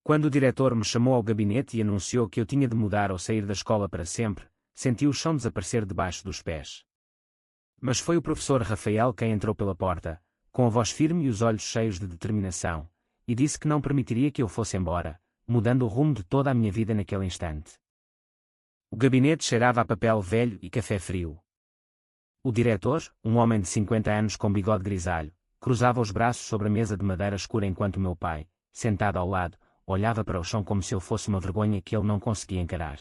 Quando o diretor me chamou ao gabinete e anunciou que eu tinha de mudar ou sair da escola para sempre, senti o chão desaparecer debaixo dos pés. Mas foi o professor Rafael quem entrou pela porta, com a voz firme e os olhos cheios de determinação, e disse que não permitiria que eu fosse embora, mudando o rumo de toda a minha vida naquele instante. O gabinete cheirava a papel velho e café frio. O diretor, um homem de 50 anos com bigode grisalho, cruzava os braços sobre a mesa de madeira escura enquanto meu pai, sentado ao lado, olhava para o chão como se eu fosse uma vergonha que ele não conseguia encarar.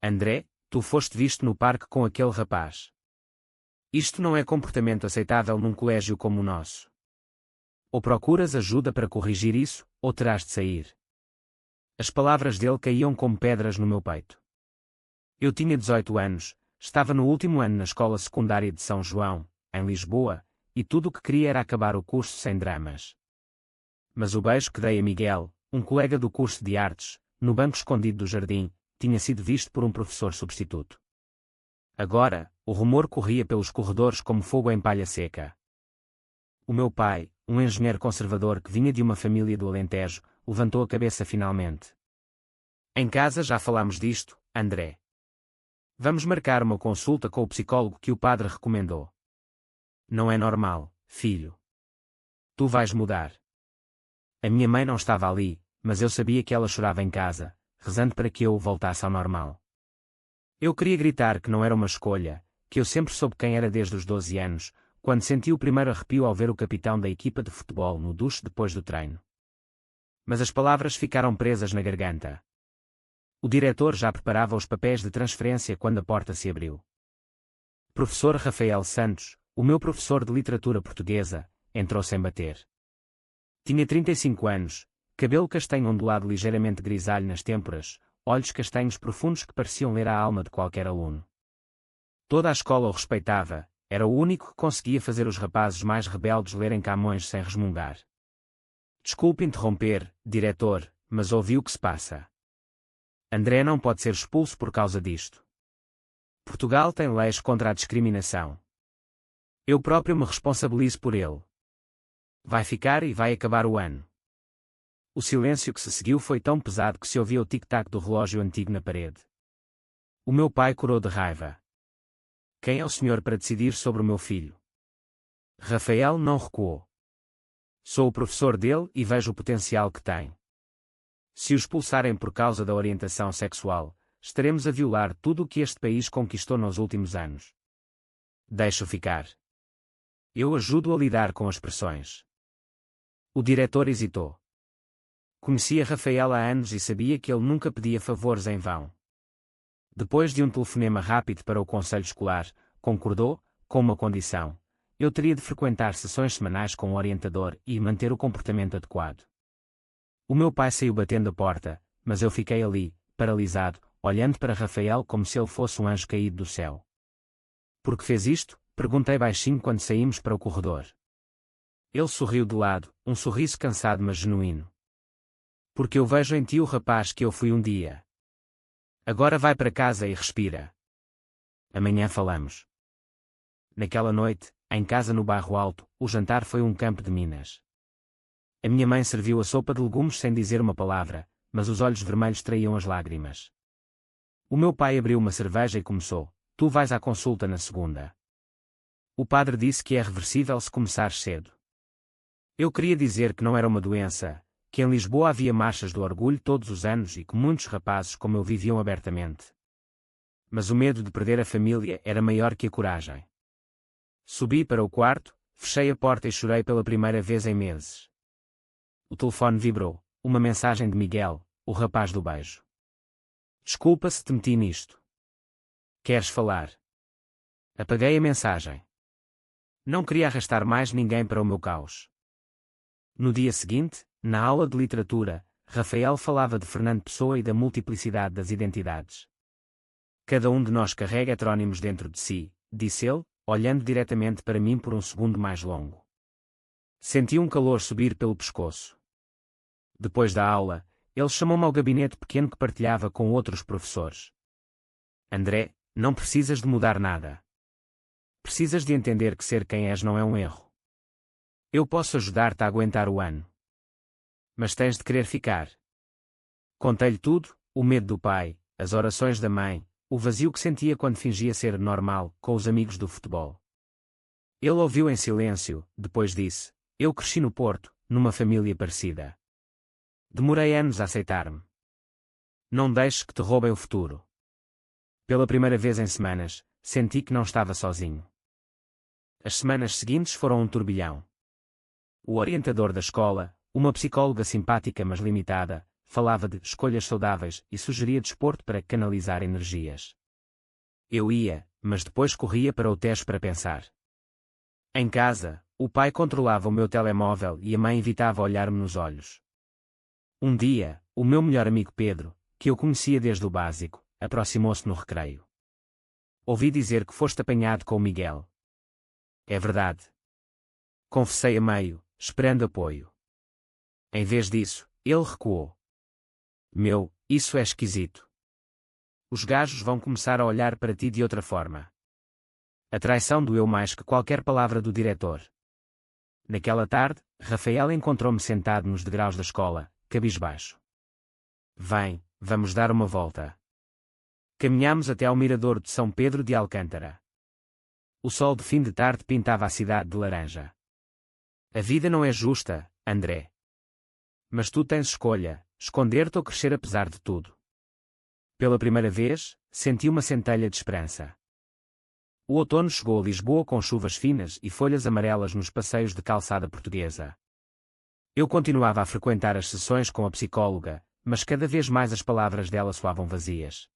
André, tu foste visto no parque com aquele rapaz. Isto não é comportamento aceitável num colégio como o nosso. Ou procuras ajuda para corrigir isso, ou terás de sair. As palavras dele caíam como pedras no meu peito. Eu tinha 18 anos, estava no último ano na escola secundária de São João, em Lisboa, e tudo o que queria era acabar o curso sem dramas. Mas o beijo que dei a Miguel, um colega do curso de artes, no banco escondido do jardim, tinha sido visto por um professor substituto. Agora, o rumor corria pelos corredores como fogo em palha seca. O meu pai, um engenheiro conservador que vinha de uma família do Alentejo, levantou a cabeça finalmente. Em casa já falámos disto, André. Vamos marcar uma consulta com o psicólogo que o padre recomendou. Não é normal, filho. Tu vais mudar. A minha mãe não estava ali, mas eu sabia que ela chorava em casa, rezando para que eu voltasse ao normal. Eu queria gritar que não era uma escolha, que eu sempre soube quem era desde os 12 anos, quando senti o primeiro arrepio ao ver o capitão da equipa de futebol no duche depois do treino. Mas as palavras ficaram presas na garganta. O diretor já preparava os papéis de transferência quando a porta se abriu. Professor Rafael Santos, o meu professor de literatura portuguesa, entrou sem bater. Tinha 35 anos, cabelo castanho ondulado ligeiramente grisalho nas têmporas, olhos castanhos profundos que pareciam ler a alma de qualquer aluno. Toda a escola o respeitava, era o único que conseguia fazer os rapazes mais rebeldes lerem Camões sem resmungar. Desculpe interromper, diretor, mas ouvi o que se passa. André não pode ser expulso por causa disto. Portugal tem leis contra a discriminação. Eu próprio me responsabilizo por ele. Vai ficar e vai acabar o ano. O silêncio que se seguiu foi tão pesado que se ouvia o tic-tac do relógio antigo na parede. O meu pai corou de raiva. Quem é o senhor para decidir sobre o meu filho? Rafael não recuou. Sou o professor dele e vejo o potencial que tem. Se o expulsarem por causa da orientação sexual, estaremos a violar tudo o que este país conquistou nos últimos anos. Deixe-o ficar. Eu ajudo a lidar com as pressões. O diretor hesitou. Conhecia Rafael há anos e sabia que ele nunca pedia favores em vão. Depois de um telefonema rápido para o conselho escolar, concordou, com uma condição. Eu teria de frequentar sessões semanais com o orientador e manter o comportamento adequado. O meu pai saiu batendo a porta, mas eu fiquei ali, paralisado, olhando para Rafael como se ele fosse um anjo caído do céu. Por que fez isto? Perguntei baixinho quando saímos para o corredor. Ele sorriu de lado, um sorriso cansado mas genuíno. Porque eu vejo em ti o rapaz que eu fui um dia. Agora vai para casa e respira. Amanhã falamos. Naquela noite, em casa no bairro Alto, o jantar foi um campo de minas. A minha mãe serviu a sopa de legumes sem dizer uma palavra, mas os olhos vermelhos traíam as lágrimas. O meu pai abriu uma cerveja e começou: tu vais à consulta na segunda. O padre disse que é reversível se começares cedo. Eu queria dizer que não era uma doença, que em Lisboa havia marchas do orgulho todos os anos e que muitos rapazes como eu viviam abertamente. Mas o medo de perder a família era maior que a coragem. Subi para o quarto, fechei a porta e chorei pela primeira vez em meses. O telefone vibrou, uma mensagem de Miguel, o rapaz do beijo. Desculpa se te meti nisto. Queres falar? Apaguei a mensagem. Não queria arrastar mais ninguém para o meu caos. No dia seguinte, na aula de literatura, Rafael falava de Fernando Pessoa e da multiplicidade das identidades. Cada um de nós carrega heterónimos dentro de si, disse ele, olhando diretamente para mim por um segundo mais longo. Senti um calor subir pelo pescoço. Depois da aula, ele chamou-me ao gabinete pequeno que partilhava com outros professores. André, não precisas de mudar nada. Precisas de entender que ser quem és não é um erro. Eu posso ajudar-te a aguentar o ano. Mas tens de querer ficar. Contei-lhe tudo, o medo do pai, as orações da mãe, o vazio que sentia quando fingia ser normal, com os amigos do futebol. Ele ouviu em silêncio, depois disse: eu cresci no Porto, numa família parecida. Demorei anos a aceitar-me. Não deixes que te roubem o futuro. Pela primeira vez em semanas, senti que não estava sozinho. As semanas seguintes foram um turbilhão. O orientador da escola, uma psicóloga simpática mas limitada, falava de escolhas saudáveis e sugeria desporto para canalizar energias. Eu ia, mas depois corria para o Tejo para pensar. Em casa, o pai controlava o meu telemóvel e a mãe evitava olhar-me nos olhos. Um dia, o meu melhor amigo Pedro, que eu conhecia desde o básico, aproximou-se no recreio. Ouvi dizer que foste apanhado com o Miguel. É verdade. Confessei a meio, esperando apoio. Em vez disso, ele recuou. Isso é esquisito. Os gajos vão começar a olhar para ti de outra forma. A traição doeu mais que qualquer palavra do diretor. Naquela tarde, Rafael encontrou-me sentado nos degraus da escola, cabisbaixo. Vem, vamos dar uma volta. Caminhámos até ao mirador de São Pedro de Alcântara. O sol de fim de tarde pintava a cidade de laranja. A vida não é justa, André. Mas tu tens escolha, esconder-te ou crescer apesar de tudo. Pela primeira vez, senti uma centelha de esperança. O outono chegou a Lisboa com chuvas finas e folhas amarelas nos passeios de calçada portuguesa. Eu continuava a frequentar as sessões com a psicóloga, mas cada vez mais as palavras dela soavam vazias.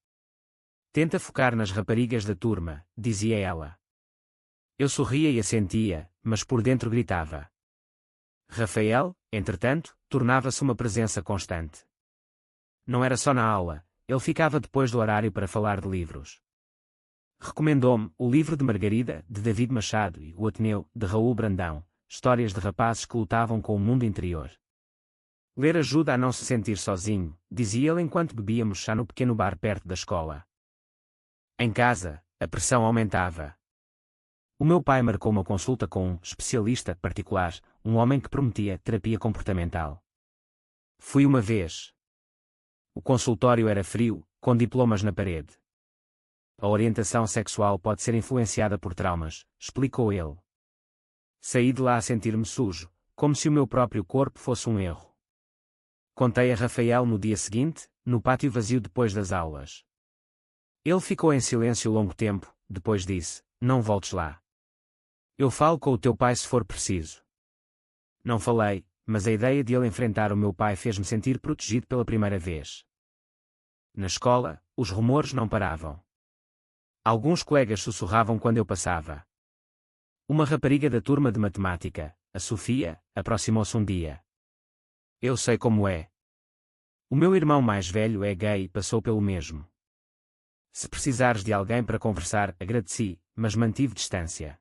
Tenta focar nas raparigas da turma, dizia ela. Eu sorria e assentia, mas por dentro gritava. Rafael, entretanto, tornava-se uma presença constante. Não era só na aula, ele ficava depois do horário para falar de livros. Recomendou-me o livro de Margarida, de David Machado, e o Ateneu, de Raul Brandão, histórias de rapazes que lutavam com o mundo interior. Ler ajuda a não se sentir sozinho, dizia ele enquanto bebíamos chá no pequeno bar perto da escola. Em casa, a pressão aumentava. O meu pai marcou uma consulta com um especialista particular, um homem que prometia terapia comportamental. Fui uma vez. O consultório era frio, com diplomas na parede. A orientação sexual pode ser influenciada por traumas, explicou ele. Saí de lá a sentir-me sujo, como se o meu próprio corpo fosse um erro. Contei a Rafael no dia seguinte, no pátio vazio depois das aulas. Ele ficou em silêncio longo tempo, depois disse: não voltes lá. Eu falo com o teu pai se for preciso. Não falei, mas a ideia de ele enfrentar o meu pai fez-me sentir protegido pela primeira vez. Na escola, os rumores não paravam. Alguns colegas sussurravam quando eu passava. Uma rapariga da turma de matemática, a Sofia, aproximou-se um dia. Eu sei como é. O meu irmão mais velho é gay e passou pelo mesmo. Se precisares de alguém para conversar, agradeci, mas mantive distância.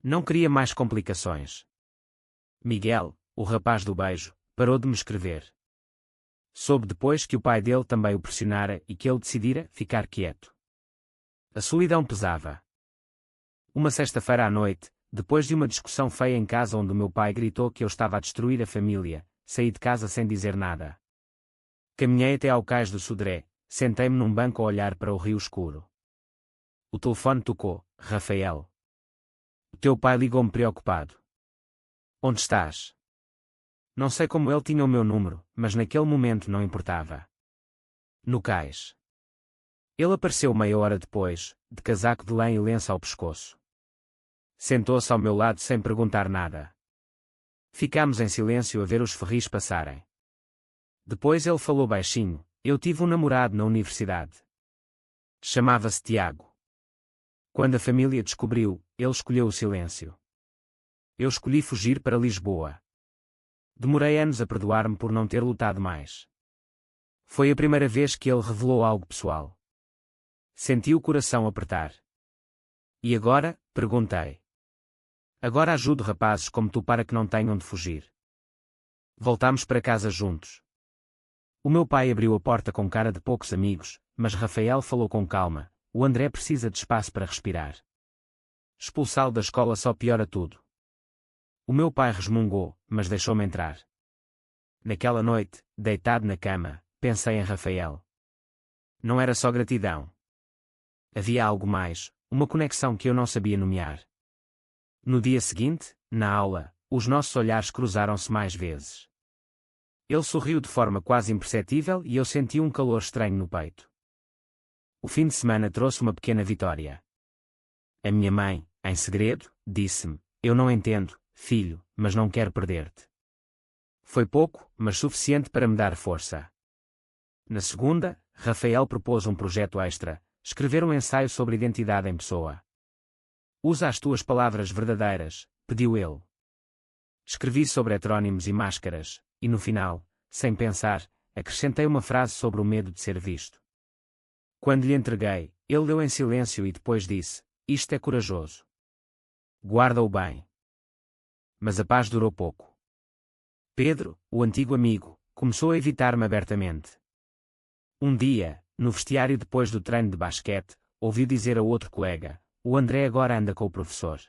Não queria mais complicações. Miguel, o rapaz do beijo, parou de me escrever. Soube depois que o pai dele também o pressionara e que ele decidira ficar quieto. A solidão pesava. Uma sexta-feira à noite, depois de uma discussão feia em casa onde o meu pai gritou que eu estava a destruir a família, saí de casa sem dizer nada. Caminhei até ao cais do Sodré, sentei-me num banco a olhar para o rio escuro. O telefone tocou. Rafael. O teu pai ligou-me preocupado. Onde estás? Não sei como ele tinha o meu número, mas naquele momento não importava. No cais. Ele apareceu meia hora depois, de casaco de lã e lenço ao pescoço. Sentou-se ao meu lado sem perguntar nada. Ficámos em silêncio a ver os ferris passarem. Depois ele falou baixinho: eu tive um namorado na universidade. Chamava-se Tiago. Quando a família descobriu, ele escolheu o silêncio. Eu escolhi fugir para Lisboa. Demorei anos a perdoar-me por não ter lutado mais. Foi a primeira vez que ele revelou algo pessoal. Senti o coração apertar. E agora? Perguntei. Agora ajudo rapazes como tu para que não tenham de fugir. Voltámos para casa juntos. O meu pai abriu a porta com cara de poucos amigos, mas Rafael falou com calma: o André precisa de espaço para respirar. Expulsá-lo da escola só piora tudo. O meu pai resmungou, mas deixou-me entrar. Naquela noite, deitado na cama, pensei em Rafael. Não era só gratidão. Havia algo mais, uma conexão que eu não sabia nomear. No dia seguinte, na aula, os nossos olhares cruzaram-se mais vezes. Ele sorriu de forma quase imperceptível e eu senti um calor estranho no peito. O fim de semana trouxe uma pequena vitória. A minha mãe, em segredo, disse-me: "Eu não entendo, filho, mas não quero perder-te." Foi pouco, mas suficiente para me dar força. Na segunda, Rafael propôs um projeto extra: escrever um ensaio sobre identidade em pessoa. "Usa as tuas palavras verdadeiras", pediu ele. Escrevi sobre heterónimos e máscaras, e no final, sem pensar, acrescentei uma frase sobre o medo de ser visto. Quando lhe entreguei, ele leu em silêncio e depois disse: "Isto é corajoso. Guarda-o bem." Mas a paz durou pouco. Pedro, o antigo amigo, começou a evitar-me abertamente. Um dia, no vestiário depois do treino de basquete, ouviu dizer a outro colega: "O André agora anda com o professor."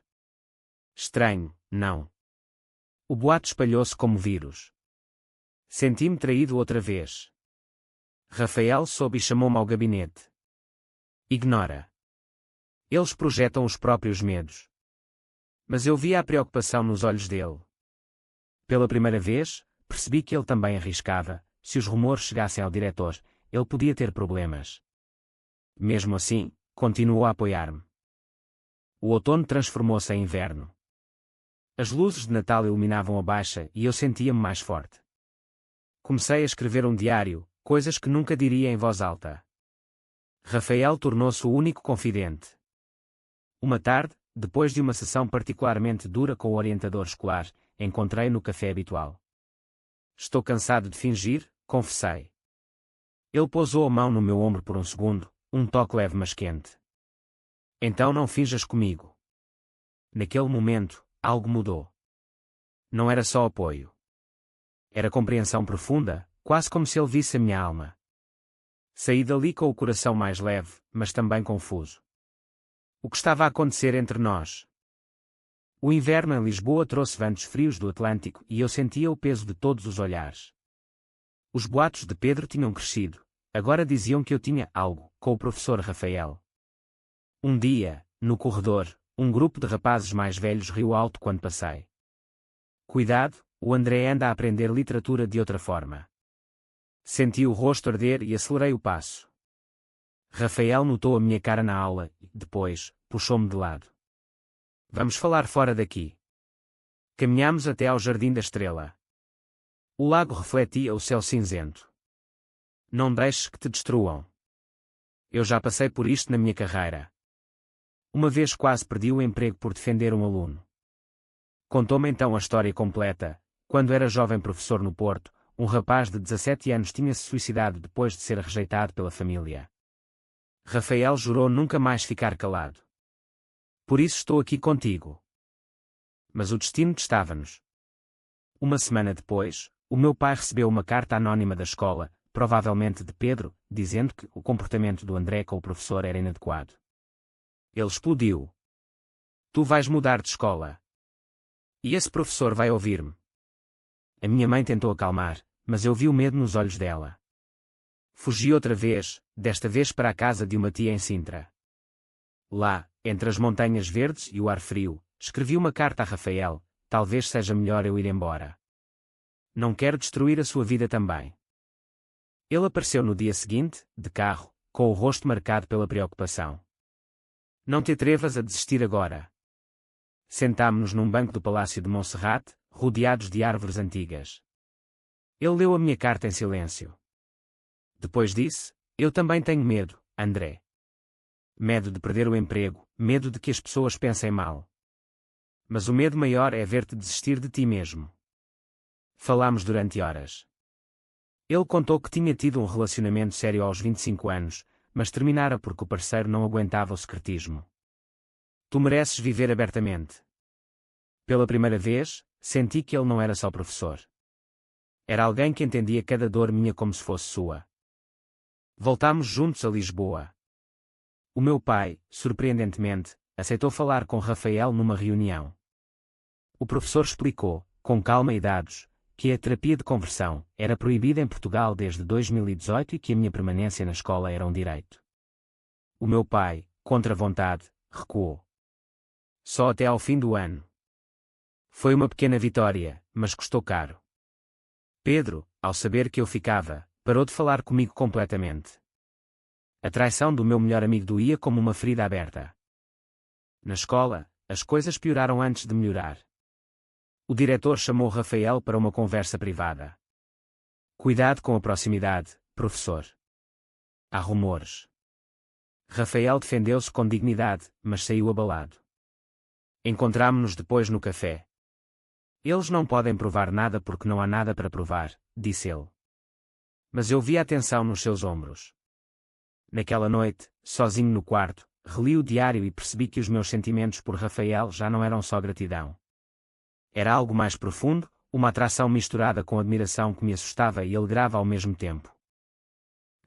Estranho, não? O boato espalhou-se como vírus. Senti-me traído outra vez. Rafael soube e chamou-me ao gabinete. "Ignora. Eles projetam os próprios medos." Mas eu via a preocupação nos olhos dele. Pela primeira vez, percebi que ele também arriscava. Se os rumores chegassem ao diretor, ele podia ter problemas. Mesmo assim, continuou a apoiar-me. O outono transformou-se em inverno. As luzes de Natal iluminavam a baixa e eu sentia-me mais forte. Comecei a escrever um diário, coisas que nunca diria em voz alta. Rafael tornou-se o único confidente. Uma tarde, depois de uma sessão particularmente dura com o orientador escolar, encontrei-o no café habitual. "Estou cansado de fingir", confessei. Ele pousou a mão no meu ombro por um segundo, um toque leve mas quente. "Então não finjas comigo." Naquele momento, algo mudou. Não era só apoio. Era compreensão profunda, quase como se ele visse a minha alma. Saí dali com o coração mais leve, mas também confuso. O que estava a acontecer entre nós? O inverno em Lisboa trouxe ventos frios do Atlântico e eu sentia o peso de todos os olhares. Os boatos de Pedro tinham crescido. Agora diziam que eu tinha algo com o professor Rafael. Um dia, no corredor, um grupo de rapazes mais velhos riu alto quando passei. "Cuidado, o André anda a aprender literatura de outra forma." Senti o rosto arder e acelerei o passo. Rafael notou a minha cara na aula e, depois, puxou-me de lado. "Vamos falar fora daqui." Caminhamos até ao Jardim da Estrela. O lago refletia o céu cinzento. "Não deixes que te destruam. Eu já passei por isto na minha carreira. Uma vez quase perdi o emprego por defender um aluno." Contou-me então a história completa. Quando era jovem professor no Porto, um rapaz de 17 anos tinha-se suicidado depois de ser rejeitado pela família. Rafael jurou nunca mais ficar calado. "Por isso estou aqui contigo." Mas o destino testava-nos. Uma semana depois, o meu pai recebeu uma carta anónima da escola, provavelmente de Pedro, dizendo que o comportamento do André com o professor era inadequado. Ele explodiu. "Tu vais mudar de escola. E esse professor vai ouvir-me." A minha mãe tentou acalmar, mas eu vi o medo nos olhos dela. Fugi outra vez, desta vez para a casa de uma tia em Sintra. Lá, entre as montanhas verdes e o ar frio, escrevi uma carta a Rafael: "Talvez seja melhor eu ir embora. Não quero destruir a sua vida também." Ele apareceu no dia seguinte, de carro, com o rosto marcado pela preocupação. "Não te atrevas a desistir agora." Sentámo-nos num banco do Palácio de Monserrate, rodeados de árvores antigas. Ele leu a minha carta em silêncio. Depois disse: "Eu também tenho medo, André. Medo de perder o emprego, medo de que as pessoas pensem mal. Mas o medo maior é ver-te desistir de ti mesmo." Falámos durante horas. Ele contou que tinha tido um relacionamento sério aos 25 anos, mas terminara porque o parceiro não aguentava o secretismo. "Tu mereces viver abertamente." Pela primeira vez, senti que ele não era só professor. Era alguém que entendia cada dor minha como se fosse sua. Voltámos juntos a Lisboa. O meu pai, surpreendentemente, aceitou falar com Rafael numa reunião. O professor explicou, com calma e dados, que a terapia de conversão era proibida em Portugal desde 2018 e que a minha permanência na escola era um direito. O meu pai, contra a vontade, recuou. Só até ao fim do ano. Foi uma pequena vitória, mas custou caro. Pedro, ao saber que eu ficava, parou de falar comigo completamente. A traição do meu melhor amigo doía como uma ferida aberta. Na escola, as coisas pioraram antes de melhorar. O diretor chamou Rafael para uma conversa privada. Cuidado com a proximidade, professor. Há rumores. Rafael defendeu-se com dignidade, mas saiu abalado. Encontrámo-nos depois no café. Eles não podem provar nada porque não há nada para provar, disse ele. Mas eu vi a tensão nos seus ombros. Naquela noite, sozinho no quarto, reli o diário e percebi que os meus sentimentos por Rafael já não eram só gratidão. Era algo mais profundo, uma atração misturada com admiração que me assustava e alegrava ao mesmo tempo.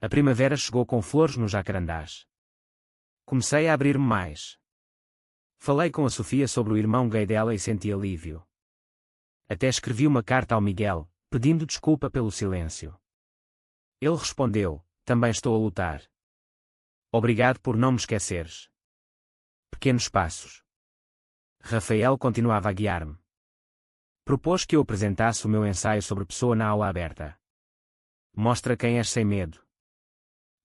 A primavera chegou com flores nos jacarandás. Comecei a abrir-me mais. Falei com a Sofia sobre o irmão gay dela e senti alívio. Até escrevi uma carta ao Miguel, pedindo desculpa pelo silêncio. Ele respondeu: também estou a lutar. Obrigado por não me esqueceres. Pequenos passos. Rafael continuava a guiar-me. Propôs que eu apresentasse o meu ensaio sobre pessoa na aula aberta. Mostra quem és sem medo.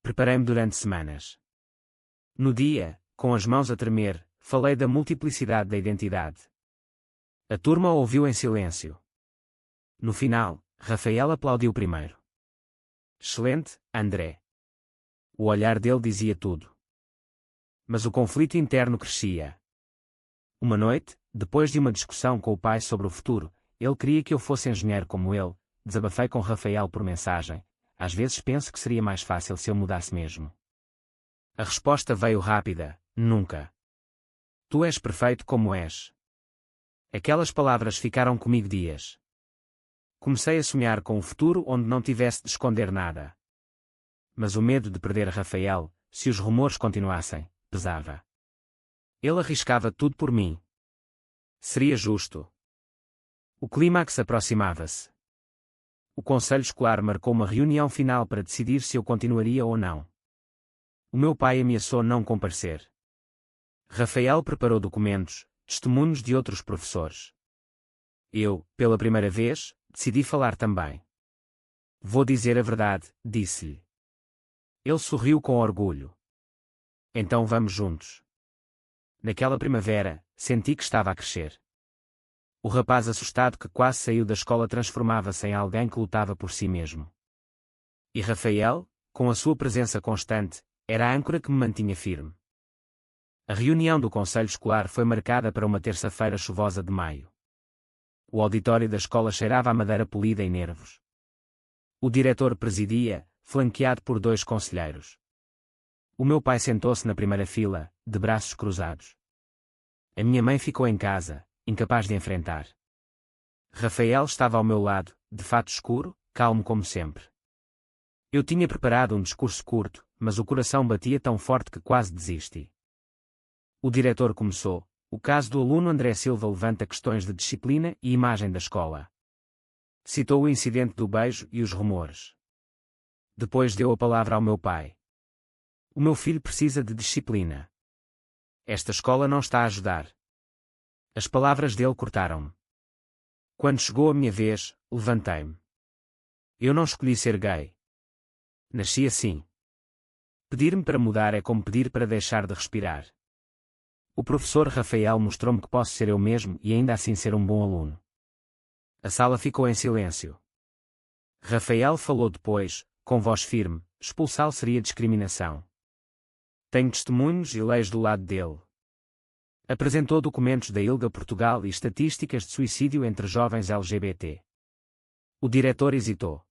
Preparei-me durante semanas. No dia, com as mãos a tremer, falei da multiplicidade da identidade. A turma ouviu em silêncio. No final, Rafael aplaudiu primeiro. Excelente, André. O olhar dele dizia tudo. Mas o conflito interno crescia. Uma noite, depois de uma discussão com o pai sobre o futuro, ele queria que eu fosse engenheiro como ele. Desabafei com Rafael por mensagem. Às vezes penso que seria mais fácil se eu mudasse mesmo. A resposta veio rápida: nunca. Tu és perfeito como és. Aquelas palavras ficaram comigo dias. Comecei a sonhar com um futuro onde não tivesse de esconder nada. Mas o medo de perder Rafael, se os rumores continuassem, pesava. Ele arriscava tudo por mim. Seria justo. O clímax aproximava-se. O conselho escolar marcou uma reunião final para decidir se eu continuaria ou não. O meu pai ameaçou não comparecer. Rafael preparou documentos, testemunhos de outros professores. Eu, pela primeira vez, decidi falar também. Vou dizer a verdade, disse-lhe. Ele sorriu com orgulho. Então vamos juntos. Naquela primavera, senti que estava a crescer. O rapaz assustado que quase saiu da escola transformava-se em alguém que lutava por si mesmo. E Rafael, com a sua presença constante, era a âncora que me mantinha firme. A reunião do conselho escolar foi marcada para uma terça-feira chuvosa de maio. O auditório da escola cheirava a madeira polida e nervos. O diretor presidia, flanqueado por 2 conselheiros. O meu pai sentou-se na primeira fila, de braços cruzados. A minha mãe ficou em casa, incapaz de enfrentar. Rafael estava ao meu lado, de fato escuro, calmo como sempre. Eu tinha preparado um discurso curto, mas o coração batia tão forte que quase desisti. O diretor começou: o caso do aluno André Silva levanta questões de disciplina e imagem da escola. Citou o incidente do beijo e os rumores. Depois deu a palavra ao meu pai. O meu filho precisa de disciplina. Esta escola não está a ajudar. As palavras dele cortaram-me. Quando chegou a minha vez, levantei-me. Eu não escolhi ser gay. Nasci assim. Pedir-me para mudar é como pedir para deixar de respirar. O professor Rafael mostrou-me que posso ser eu mesmo e ainda assim ser um bom aluno. A sala ficou em silêncio. Rafael falou depois, com voz firme: expulsá-lo seria discriminação. Tenho testemunhos e leis do lado dele. Apresentou documentos da ILGA Portugal e estatísticas de suicídio entre jovens LGBT. O diretor hesitou.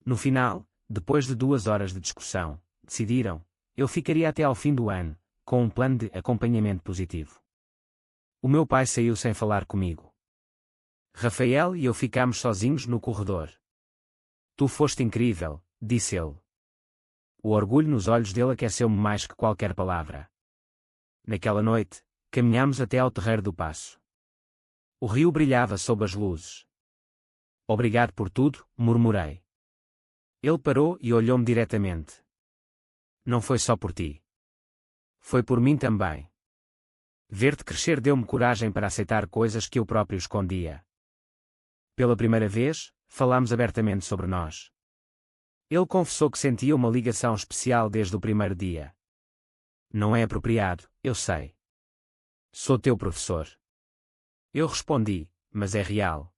No final, depois de 2 horas de discussão, decidiram: eu ficaria até ao fim do ano, com um plano de acompanhamento positivo. O meu pai saiu sem falar comigo. Rafael e eu ficámos sozinhos no corredor. Tu foste incrível, disse ele. O orgulho nos olhos dele aqueceu-me mais que qualquer palavra. Naquela noite, caminhámos até ao terreiro do Paço. O rio brilhava sob as luzes. Obrigado por tudo, murmurei. Ele parou e olhou-me diretamente. Não foi só por ti. Foi por mim também. Ver-te crescer deu-me coragem para aceitar coisas que eu próprio escondia. Pela primeira vez, falámos abertamente sobre nós. Ele confessou que sentia uma ligação especial desde o primeiro dia. Não é apropriado, eu sei. Sou teu professor. Eu respondi, mas é real.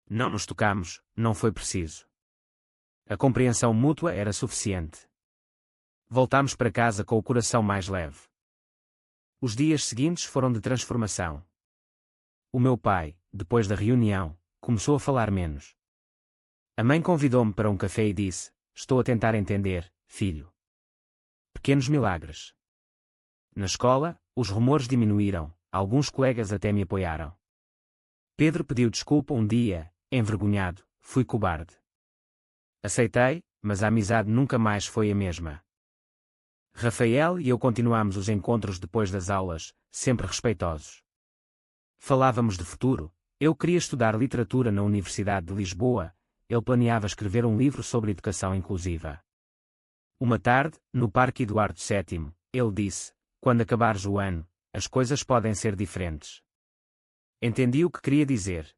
Não nos tocamos, não foi preciso. A compreensão mútua era suficiente. Voltámos para casa com o coração mais leve. Os dias seguintes foram de transformação. O meu pai, depois da reunião, começou a falar menos. A mãe convidou-me para um café e disse: estou a tentar entender, filho. Pequenos milagres. Na escola, os rumores diminuíram, alguns colegas até me apoiaram. Pedro pediu desculpa um dia, envergonhado, fui cobarde. Aceitei, mas a amizade nunca mais foi a mesma. Rafael e eu continuámos os encontros depois das aulas, sempre respeitosos. Falávamos de futuro, eu queria estudar literatura na Universidade de Lisboa, ele planeava escrever um livro sobre educação inclusiva. Uma tarde, no Parque Eduardo VII, ele disse: quando acabares o ano, as coisas podem ser diferentes. Entendi o que queria dizer.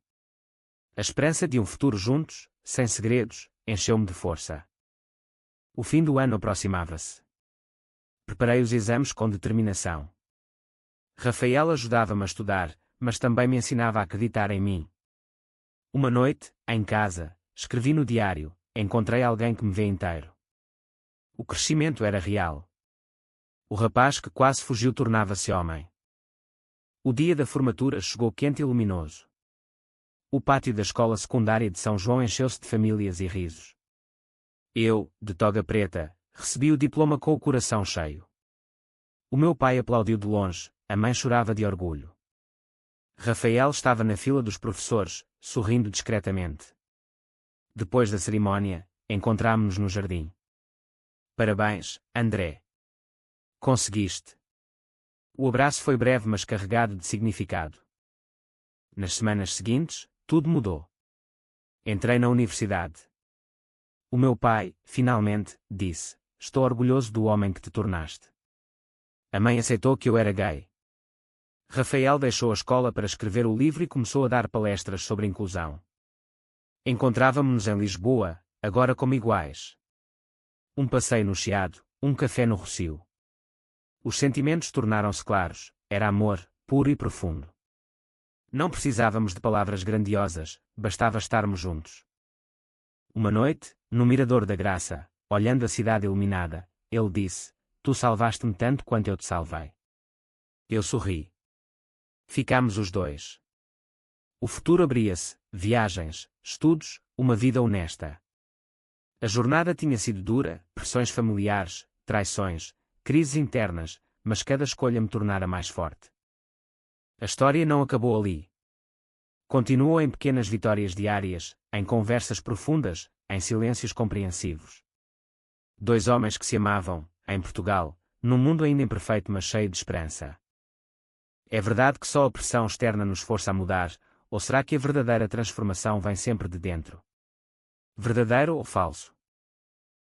A esperança de um futuro juntos, sem segredos, encheu-me de força. O fim do ano aproximava-se. Preparei os exames com determinação. Rafael ajudava-me a estudar, mas também me ensinava a acreditar em mim. Uma noite, em casa, escrevi no diário: encontrei alguém que me vê inteiro. O crescimento era real. O rapaz que quase fugiu tornava-se homem. O dia da formatura chegou quente e luminoso. O pátio da escola secundária de São João encheu-se de famílias e risos. Eu, de toga preta, recebi o diploma com o coração cheio. O meu pai aplaudiu de longe, a mãe chorava de orgulho. Rafael estava na fila dos professores, sorrindo discretamente. Depois da cerimónia, encontrámo-nos no jardim. Parabéns, André. Conseguiste. O abraço foi breve mas carregado de significado. Nas semanas seguintes, tudo mudou. Entrei na universidade. O meu pai, finalmente, disse: estou orgulhoso do homem que te tornaste. A mãe aceitou que eu era gay. Rafael deixou a escola para escrever o livro e começou a dar palestras sobre inclusão. Encontrávamo-nos em Lisboa, agora como iguais. Um passeio no Chiado, um café no Rossio. Os sentimentos tornaram-se claros, era amor, puro e profundo. Não precisávamos de palavras grandiosas, bastava estarmos juntos. Uma noite, no Mirador da Graça, olhando a cidade iluminada, ele disse: tu salvaste-me tanto quanto eu te salvei. Eu sorri. Ficámos os dois. O futuro abria-se, viagens, estudos, uma vida honesta. A jornada tinha sido dura, pressões familiares, traições, crises internas, mas cada escolha me tornara mais forte. A história não acabou ali. Continuou em pequenas vitórias diárias, em conversas profundas, em silêncios compreensivos. Dois homens que se amavam, em Portugal, num mundo ainda imperfeito mas cheio de esperança. É verdade que só a pressão externa nos força a mudar, ou será que a verdadeira transformação vem sempre de dentro? Verdadeiro ou falso?